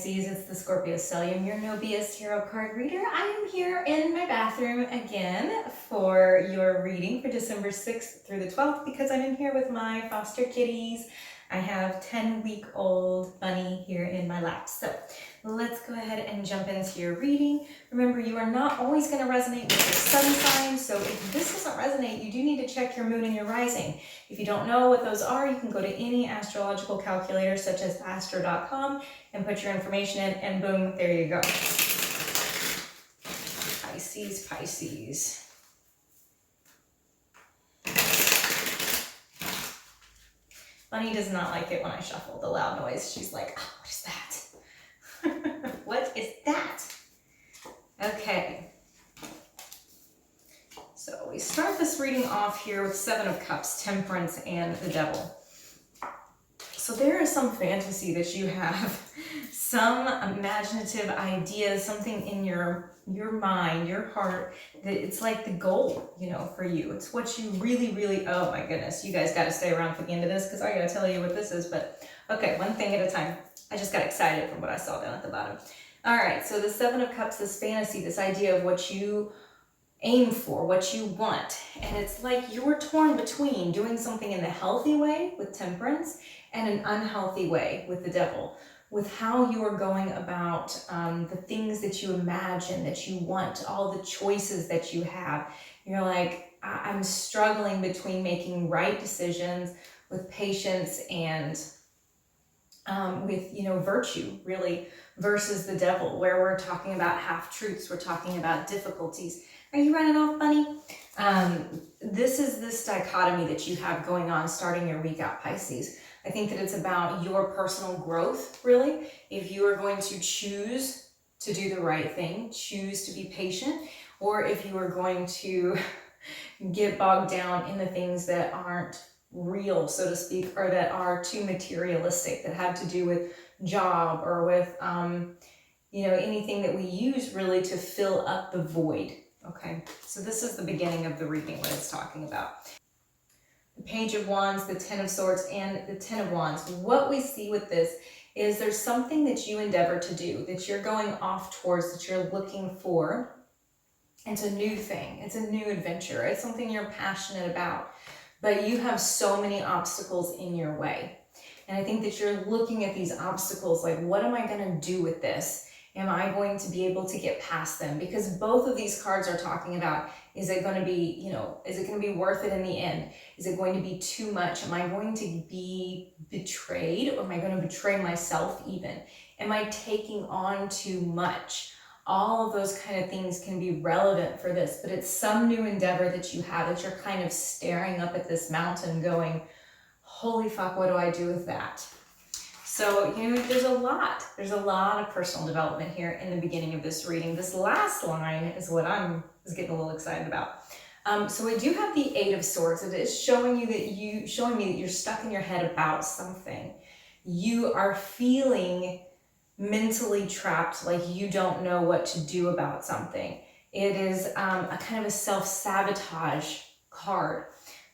Pisces, it's the Scorpio Stellium, your no BS tarot card reader. I am here in my bathroom again for your reading for December 6th through the 12th because I'm in here with my foster kitties. I have 10-week-old Bunny here in my lap. So let's go ahead and jump into your reading. Remember, you are not always going to resonate with your sun sign, so if this doesn't resonate, you do need to check your moon and your rising. If you don't know what those are, you can go to any astrological calculator such as astro.com and put your information in, and boom, there you go. Pisces, Pisces. Bunny does not like it when I shuffle the loud noise. She's like, oh, what is that? What is that? Okay. So we start this reading off here with Seven of Cups, Temperance, and the Devil. So there is some fantasy that you have, some imaginative idea, something in your mind, your heart, that it's like the goal, you know, for you. It's what you really, oh my goodness, you guys got to stay around for the end of this because I got to tell you what this is. But okay, one thing at a time. I just got excited from what I saw down at the bottom. All right, so the Seven of Cups, this fantasy, this idea of what you aim for, what you want. And it's like you're torn between doing something in the healthy way with Temperance and an unhealthy way with the Devil, with how you are going about the things that you imagine, that you want, all the choices that you have. You're like, I'm struggling between making right decisions with patience and with, you know, virtue, really, versus the Devil, where we're talking about half-truths, we're talking about difficulties. Are you running off, Bunny? This is this dichotomy that you have going on starting your week out, Pisces. I think that it's about your personal growth, really. If you are going to choose to do the right thing, choose to be patient, or if you are going to get bogged down in the things that aren't real, so to speak, or that are too materialistic, that have to do with job or with, you know, anything that we use really to fill up the void. Okay, so this is the beginning of the reading, what it's talking about. The Page of Wands, the Ten of Swords, and the Ten of Wands. What we see with this is there's something that you endeavor to do, that you're going off towards, that you're looking for. It's a new thing. It's a new adventure. It's something you're passionate about, but you have so many obstacles in your way. And I think that you're looking at these obstacles like, what am I going to do with this? Am I going to be able to get past them? Because both of these cards are talking about, is it going to be, you know, is it going to be worth it in the end? Is it going to be too much? Am I going to be betrayed, or am I going to betray myself even? Am I taking on too much? All of those kind of things can be relevant for this, but it's some new endeavor that you have, that you're kind of staring up at this mountain going, holy fuck, what do I do with that? So, you know, there's a lot of personal development here in the beginning of this reading. This last line is what I'm getting a little excited about. So we do have the Eight of Swords. It is showing me that you're stuck in your head about something. You are feeling mentally trapped, like you don't know what to do about something. It is a kind of a self-sabotage card.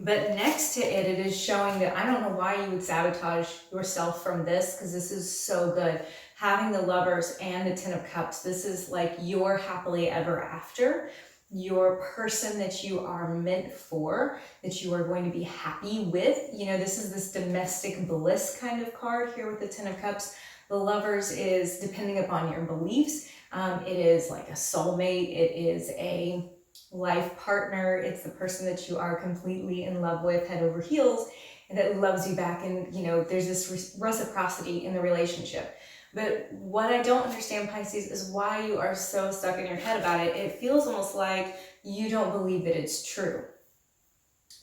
But next to it, it is showing that I don't know why you would sabotage yourself from this, because this is so good. Having the Lovers and the Ten of Cups, this is like your happily ever after, your person that you are meant for, that you are going to be happy with. You know, this is this domestic bliss kind of card here with the Ten of Cups. The Lovers is depending upon your beliefs. It is like a soulmate. It is a life partner. It's the person that you are completely in love with, head over heels, and that loves you back. And, you know, there's this reciprocity in the relationship. But what I don't understand, Pisces, is why you are so stuck in your head about it. It feels almost like you don't believe that it's true.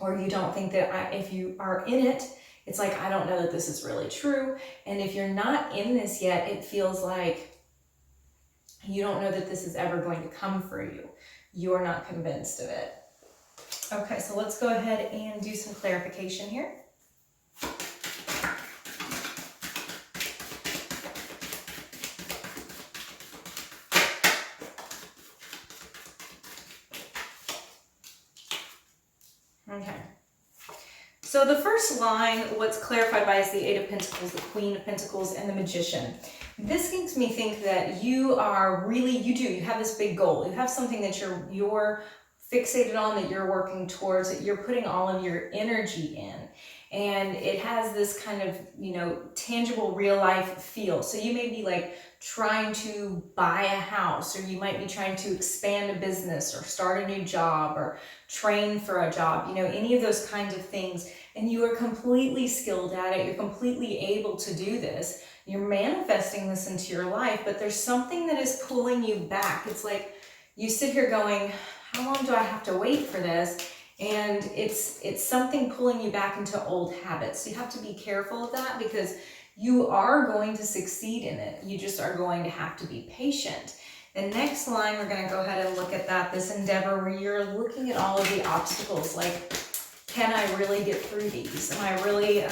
Or you don't think that if you are in it, it's like, I don't know that this is really true. And if you're not in this yet, it feels like you don't know that this is ever going to come for you. You're not convinced of it. Okay, so let's go ahead and do some clarification here. Okay. So the first line, what's clarified by is the Eight of Pentacles, the Queen of Pentacles, and the Magician. This makes me think that you are really, you have this big goal. You have something that you're fixated on, that you're working towards, that you're putting all of your energy in. And it has this kind of, tangible real life feel. So you may be like trying to buy a house, or you might be trying to expand a business or start a new job or train for a job, any of those kinds of things. And you are completely skilled at it. You're completely able to do this. You're manifesting this into your life, but there's something that is pulling you back. It's like you sit here going, how long do I have to wait for this? And it's something pulling you back into old habits. So you have to be careful of that, because you are going to succeed in it. You just are going to have to be patient. The next line, we're going to go ahead and look at that, this endeavor where you're looking at all of the obstacles, like, can I really get through these? Am I really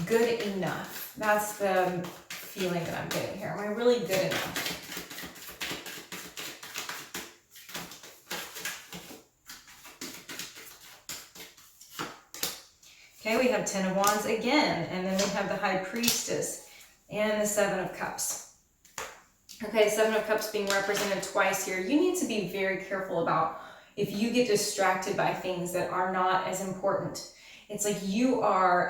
good enough? That's the feeling that I'm getting here. Am I really good enough? Okay, we have Ten of Wands again, and then we have the High Priestess and the Seven of Cups. Okay, Seven of Cups being represented twice here. You need to be very careful about if you get distracted by things that are not as important. It's like you are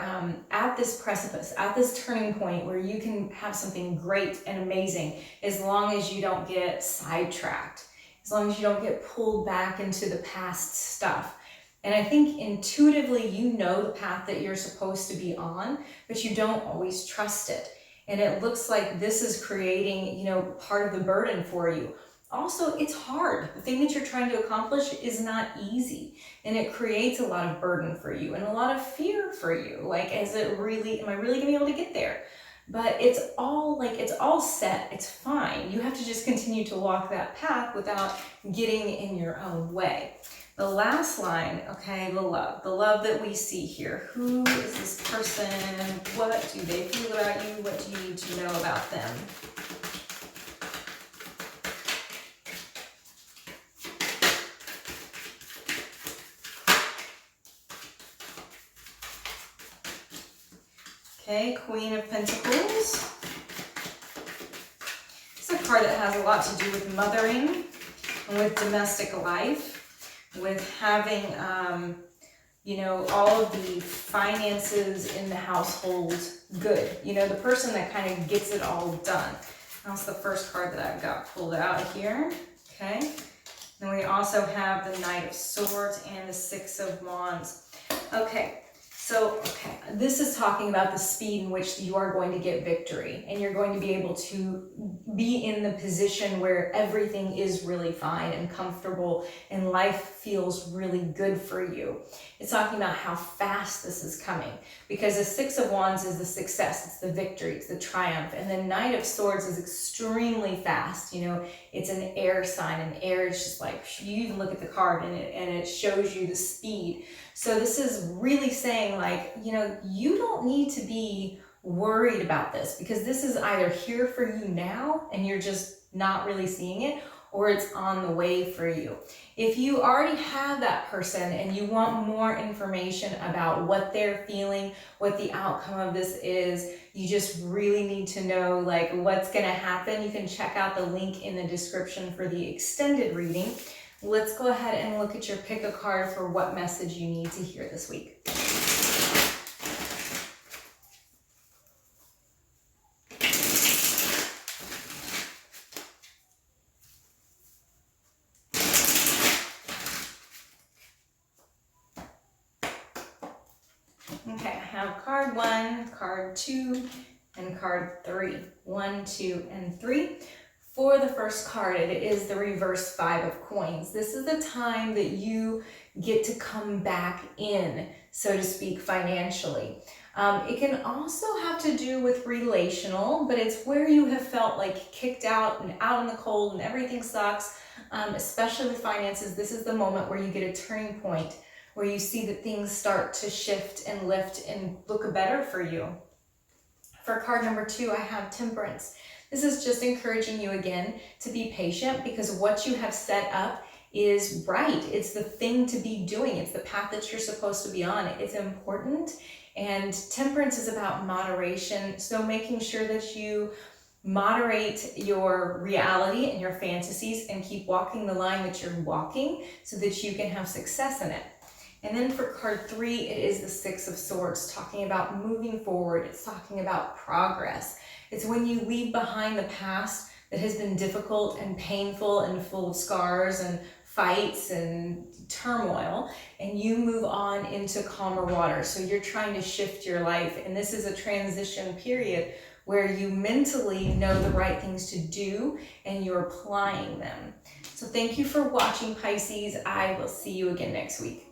at this precipice, at this turning point where you can have something great and amazing, as long as you don't get sidetracked, as long as you don't get pulled back into the past stuff. And I think intuitively you know the path that you're supposed to be on, but you don't always trust it. And it looks like this is creating, part of the burden for you. Also, it's hard. The thing that you're trying to accomplish is not easy. And it creates a lot of burden for you and a lot of fear for you. Like, am I really gonna be able to get there? But it's all set. It's fine. You have to just continue to walk that path without getting in your own way. The last line, okay, the love that we see here. Who is this person? What do they feel about you? What do you need to know about them? Okay, Queen of Pentacles. It's a card that has a lot to do with mothering and with domestic life, with having, all of the finances in the household good. The person that kind of gets it all done. That's the first card that I've got pulled out here. Okay. Then we also have the Knight of Swords and the Six of Wands. Okay. So, this is talking about the speed in which you are going to get victory, and you're going to be able to be in the position where everything is really fine and comfortable and life feels really good for you. It's talking about how fast this is coming, because the Six of Wands is the success, it's the victory, it's the triumph, and the Knight of Swords is extremely fast. It's an air sign, and air is just like, you even look at the card and it shows you the speed. So this is really saying, like, you don't need to be worried about this, because this is either here for you now and you're just not really seeing it, or it's on the way for you. If you already have that person and you want more information about what they're feeling, what the outcome of this is, you just really need to know, like, what's going to happen. You can check out the link in the description for the extended reading. Let's go ahead and look at your pick a card for what message you need to hear this week. Okay, I have card 1, card 2, and card 3. 1, 2, and 3. For the first card, it is the reverse Five of Coins. This is the time that you get to come back in, so to speak, financially. It can also have to do with relational, but it's where you have felt like kicked out and out in the cold and everything sucks, especially with finances. This is the moment where you get a turning point, where you see that things start to shift and lift and look better for you. For card number 2, I have Temperance. This is just encouraging you again to be patient, because what you have set up is right. It's the thing to be doing. It's the path that you're supposed to be on. It's important. And temperance is about moderation. So making sure that you moderate your reality and your fantasies and keep walking the line that you're walking so that you can have success in it. And then for card 3, it is the 6 of Swords, talking about moving forward. It's talking about progress. It's when you leave behind the past that has been difficult and painful and full of scars and fights and turmoil, and you move on into calmer water. So you're trying to shift your life, and this is a transition period where you mentally know the right things to do and you're applying them. So thank you for watching, Pisces. I will see you again next week.